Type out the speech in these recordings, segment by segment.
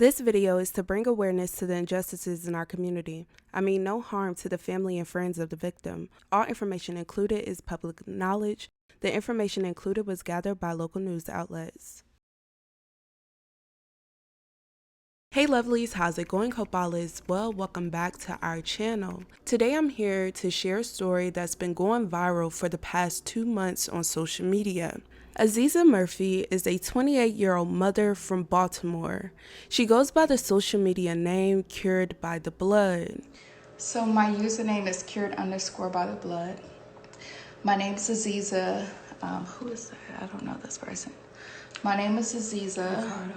This video is to bring awareness to the injustices in our community. I mean no harm to the family and friends of the victim. All information included is public knowledge. The information included was gathered by local news outlets. Hey lovelies, how's it going? Hope all is well. Welcome back to our channel. Today I'm here to share a story that's been going viral for the past 2 months on social media. M0THER is a 28-year-old mother from Baltimore. She goes by the social media name Cured by the Blood. So my username is cured_by_the_blood. My name is Aziza. Who is that? I don't know this person. My name is Aziza.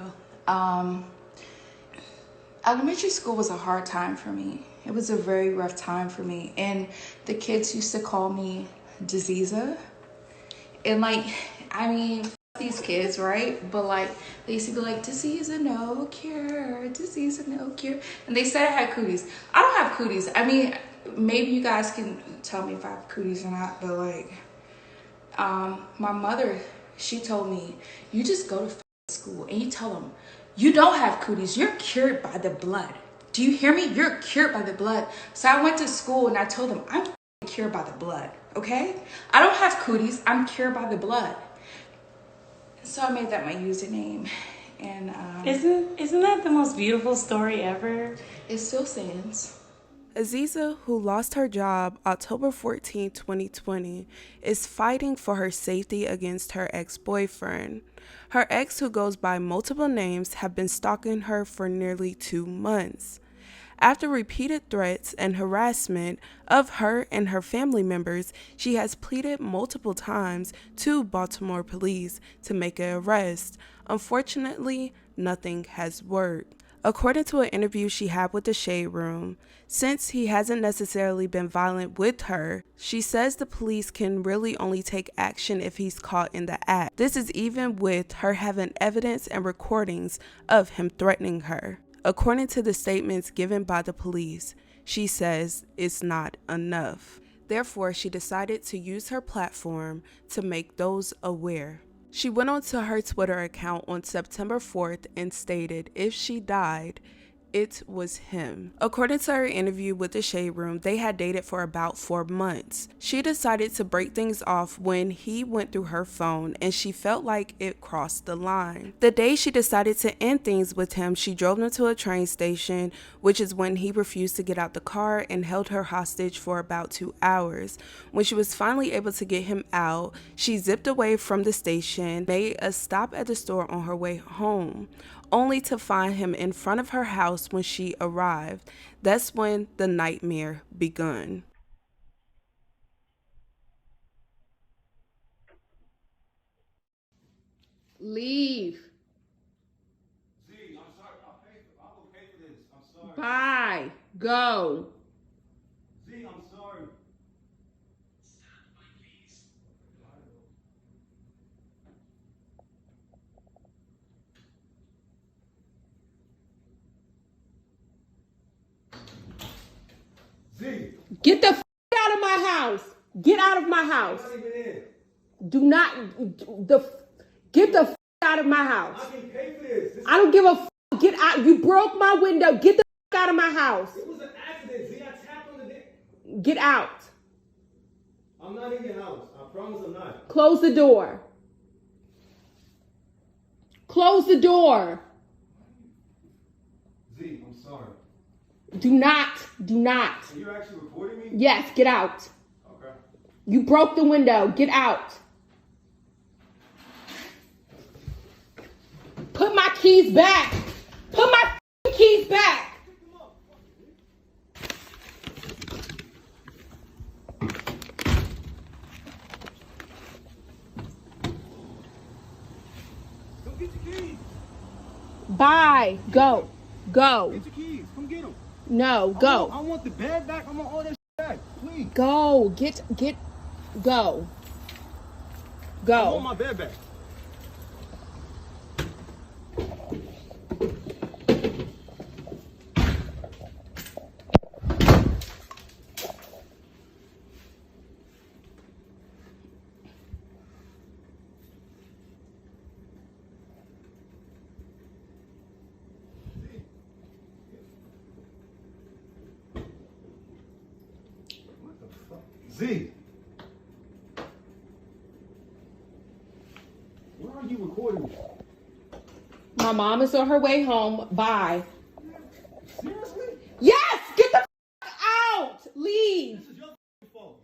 Elementary school was a hard time for me. It was a very rough time for me. And the kids used to call me Diseaza. And these kids, right? But they used to be like, Diseaza, no cure. Diseaza, no cure. And they said I had cooties. I don't have cooties. I mean, maybe you guys can tell me if I have cooties or not. But my mother, she told me, you just go to school and you tell them, you don't have cooties. You're cured by the blood. Do you hear me? You're cured by the blood. So I went to school and I told them, I'm cured by the blood, okay? I don't have cooties. I'm cured by the blood. So I made that my username. And Isn't that the most beautiful story ever? It still stands. Aziza, who lost her job October 14, 2020, is fighting for her safety against her ex-boyfriend. Her ex, who goes by multiple names, have been stalking her for nearly 2 months. After repeated threats and harassment of her and her family members, she has pleaded multiple times to Baltimore police to make an arrest. Unfortunately, nothing has worked. According to an interview she had with the Shade Room, since he hasn't necessarily been violent with her, she says the police can really only take action if he's caught in the act. This is even with her having evidence and recordings of him threatening her. According to the statements given by the police, she says it's not enough. Therefore, she decided to use her platform to make those aware. She went onto her Twitter account on September 4th and stated if she died, it was him. According to her interview with the Shade Room, they had dated for about 4 months. She decided to break things off when he went through her phone and she felt like it crossed the line. The day she decided to end things with him, she drove him to a train station, which is when he refused to get out the car and held her hostage for about 2 hours. When she was finally able to get him out, she zipped away from the station, made a stop at the store on her way home, only to find him in front of her house when she arrived. That's when the nightmare begun. Leave. Z, I'm sorry. I'm okay for this. I'm sorry. Bye. Go. Z, I'm sorry. Z, Get the out of my house. Get out of my house. I'm not even in. Do not get the out of my house. I can pay for this. I don't give a get out. You broke my window. Get the out of my house. It was an accident, Z. I tapped on the dick. Get out. I'm not in your house. I promise I'm not. Close the door. Close the door. Z, I'm sorry. Do not. So you're actually recording me? Yes, get out. Okay. You broke the window. Get out. Put my keys back. Put my keys back. Go get your keys. Bye. Go. Go. Get your keys. Come get them. No, go. I want the bed back. I want all that shit back. Please. Go. Go. I want my bed back. Z, Z. Where are you recording this? My mom is on her way home. Bye. Seriously? Yes! Get the out! Leave! This is your fault.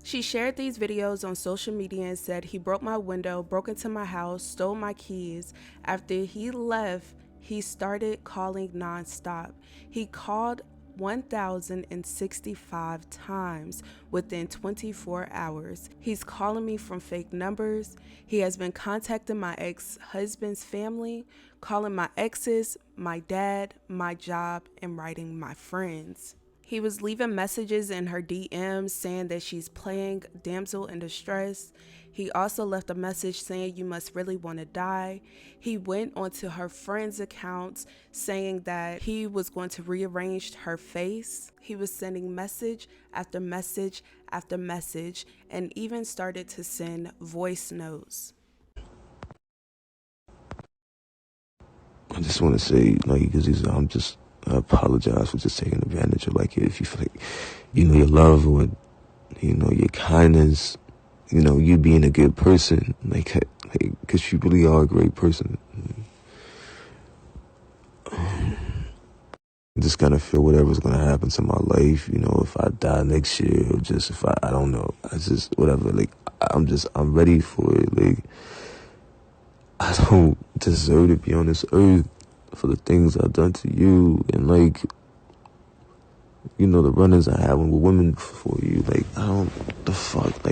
She shared these videos on social media and said he broke my window, broke into my house, stole my keys. After he left, he started calling nonstop. He called 1,065 times within 24 hours. He's calling me from fake numbers. He has been contacting my ex-husband's family, calling my exes, my dad, my job, and writing my friends. He was leaving messages in her DMs saying that she's playing damsel in distress. He also left a message saying you must really want to die. He went onto her friends' accounts saying that he was going to rearrange her face. He was sending message after message after message and even started to send voice notes. I just want to say, like, because I apologize for just taking advantage of, like, if you feel like, your love or, your kindness, you being a good person, like, because you really are a great person. I just kind of feel whatever's going to happen to my life, if I die next year or just if I don't know, I just, whatever, like, I'm ready for it, like, I don't deserve to be on this earth for the things I've done to you, and like, the run-ins I have with women for you, like, I don't deserve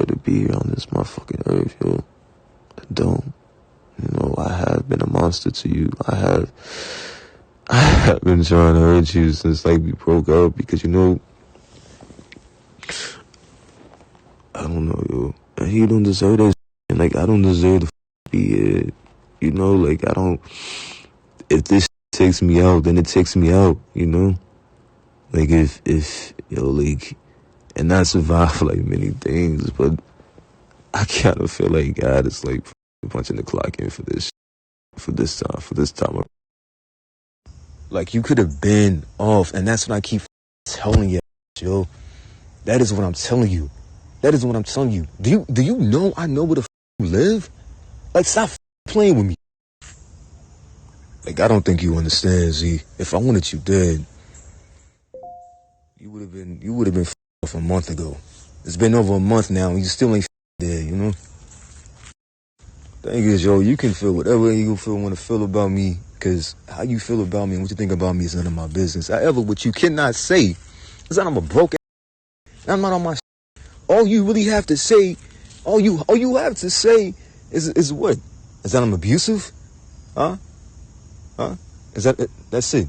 to be here on this motherfucking earth, yo. I don't. I have been a monster to you. I have been trying to hurt you since, like, we broke up because, I don't know, yo. And you don't deserve that shit. And, like, I don't deserve to be here. Like, I don't. If this takes me out, then it takes me out, Like, if like, and not survive, like, many things, but I kind of feel like God is, like, punching the clock in for this time. Like, you could have been off, and that's what I keep telling you, yo. That is what I'm telling you. Do you know I know where the you live? Like, stop playing with me. Like, I don't think you understand, Z. If I wanted you dead, you would have been off a month ago. It's been over a month now, and you still ain't dead, Thing is, yo, you can feel whatever you want to feel about me, because how you feel about me and what you think about me is none of my business. However, what you cannot say is that I'm a broke ass. I'm not on my all you really have to say, all you have to say is what? Is that I'm abusive? Huh? Is that it? That's it.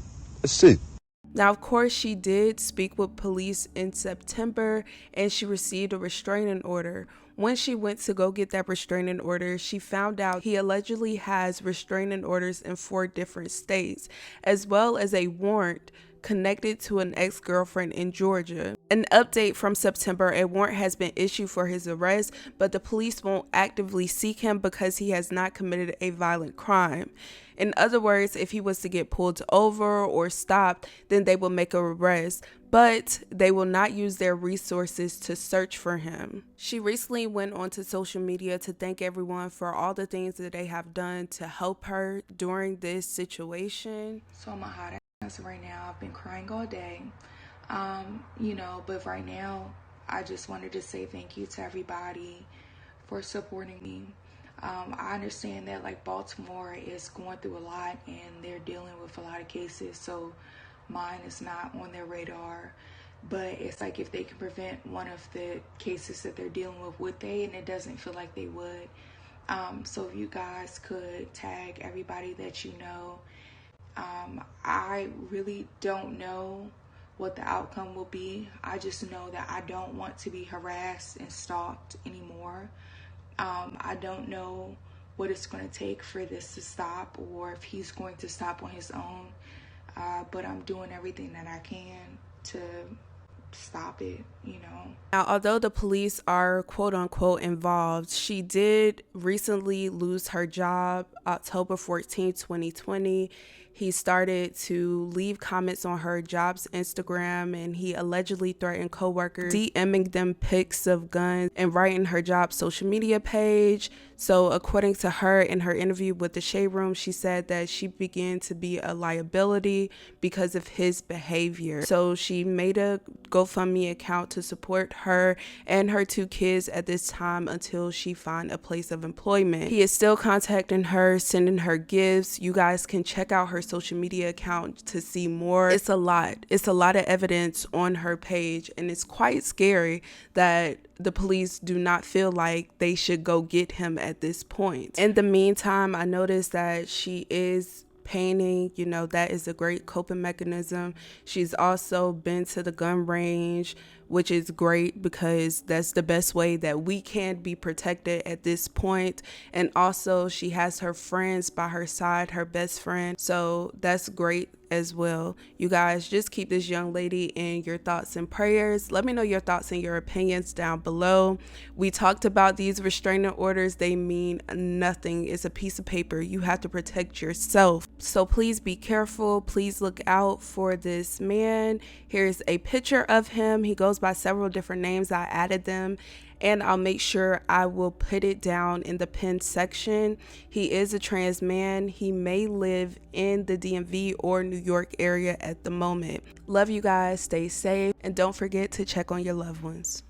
Now, of course, she did speak with police in September and she received a restraining order. When she went to go get that restraining order, she found out he allegedly has restraining orders in 4 different states, as well as a warrant connected to an ex-girlfriend in Georgia. An update from September: a warrant has been issued for his arrest, but the police won't actively seek him because he has not committed a violent crime. In other words, if he was to get pulled over or stopped, then they will make an arrest, but they will not use their resources to search for him. She recently went onto social media to thank everyone for all the things that they have done to help her during this situation. So I'm a hot ass right now. I've been crying all day. But right now, I just wanted to say thank you to everybody for supporting me. I understand that, like, Baltimore is going through a lot and they're dealing with a lot of cases, so mine is not on their radar. But it's like, if they can prevent one of the cases that they're dealing with, would they? And it doesn't feel like they would. So if you guys could tag everybody that you know. I really don't know what the outcome will be. I just know that I don't want to be harassed and stalked anymore. I don't know what it's going to take for this to stop, or if he's going to stop on his own. But I'm doing everything that I can to stop it, Now, although the police are quote unquote involved, she did recently lose her job October 14, 2020. He started to leave comments on her job's Instagram, and he allegedly threatened coworkers, DMing them pics of guns and writing her job's social media page. So according to her, in her interview with the Shade Room, she said that she began to be a liability because of his behavior. So she made a GoFundMe account to support her and her 2 kids at this time until she find a place of employment. He is still contacting her, sending her gifts. You guys can check out her social media account to see more. It's a lot of evidence on her page, and it's quite scary that the police do not feel like they should go get him at this point. In the meantime, I noticed that she is painting. You know, that is a great coping mechanism. She's also been to the gun range, which is great because that's the best way that we can be protected at this point. And also she has her friends by her side, her best friend. So that's great as well. You guys just keep this young lady in your thoughts and prayers. Let me know your thoughts and your opinions down below. We talked about these restraining orders. They mean nothing. It's a piece of paper. You have to protect yourself. So please be careful. Please look out for this man. Here's a picture of him. He goes by several different names. I added them, and I'll make sure I will put it down in the pinned section. He is a trans man. He may live in the DMV or New York area at the moment. Love you guys. Stay safe, and don't forget to check on your loved ones.